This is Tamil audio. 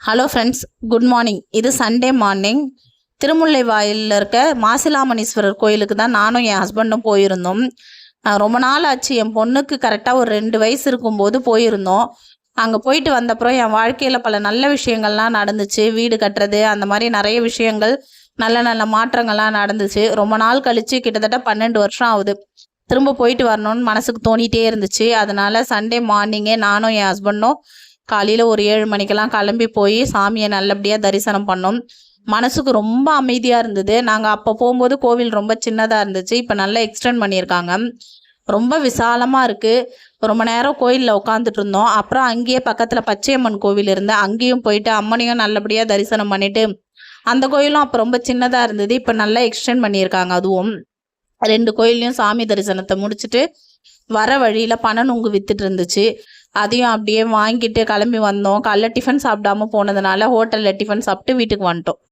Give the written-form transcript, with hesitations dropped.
Hello friends, good morning. இது சண்டே மார்னிங். திருமுல்லைவாயிலில் இருக்க மாசிலாமணீஸ்வரர் கோயிலுக்கு தான் நானும் என் ஹஸ்பண்டும் போயிருந்தோம். ரொம்ப நாள் ஆச்சு. என் பொண்ணுக்கு கரெக்டாக ஒரு 2 வயசு இருக்கும்போது போயிருந்தோம். அங்கே போயிட்டு வந்தப்புறம் என் வாழ்க்கையில் பல நல்ல விஷயங்கள்லாம் நடந்துச்சு. வீடு கட்டுறது, அந்த மாதிரி நிறைய விஷயங்கள், நல்ல நல்ல மாற்றங்கள்லாம் நடந்துச்சு. ரொம்ப நாள் கழித்து கிட்டத்தட்ட 12 வருஷம் ஆகுது. திரும்ப போயிட்டு வரணும்னு மனசுக்கு தோணிகிட்டே இருந்துச்சு. அதனால் சண்டே மார்னிங்கே நானும் என் ஹஸ்பண்டும் காலையில் ஒரு 7 மணிக்கெல்லாம் கிளம்பி போய் சாமியை நல்லபடியாக தரிசனம் பண்ணோம். மனசுக்கு ரொம்ப அமைதியாக இருந்தது. நாங்கள் அப்போ போகும்போது கோவில் ரொம்ப சின்னதாக இருந்துச்சு. இப்போ நல்லா எக்ஸ்டெண்ட் பண்ணியிருக்காங்க. ரொம்ப விசாலமாக இருக்குது. ரொம்ப நேரம் கோயிலில் உட்காந்துட்டு இருந்தோம். அப்புறம் அங்கேயே பக்கத்தில் பச்சையம்மன் கோவில் இருந்து அங்கேயும் போயிட்டு அம்மனையும் நல்லபடியாக தரிசனம் பண்ணிவிட்டு, அந்த கோயிலும் அப்போ ரொம்ப சின்னதாக இருந்தது. இப்போ நல்லா எக்ஸ்டெண்ட் பண்ணியிருக்காங்க. அதுவும் 2 கோயிலையும் சாமி தரிசனத்தை முடிச்சுட்டு வர வழியில் பனநுங்கு வித்துட்டு இருந்துச்சு. அதையும் அப்படியே வாங்கிட்டு கிளம்பி வந்தோம். காலைல டிஃபன் சாப்பிடாம போனதுனால ஹோட்டலில் டிஃபன் சாப்பிட்டு வீட்டுக்கு வந்துட்டோம்.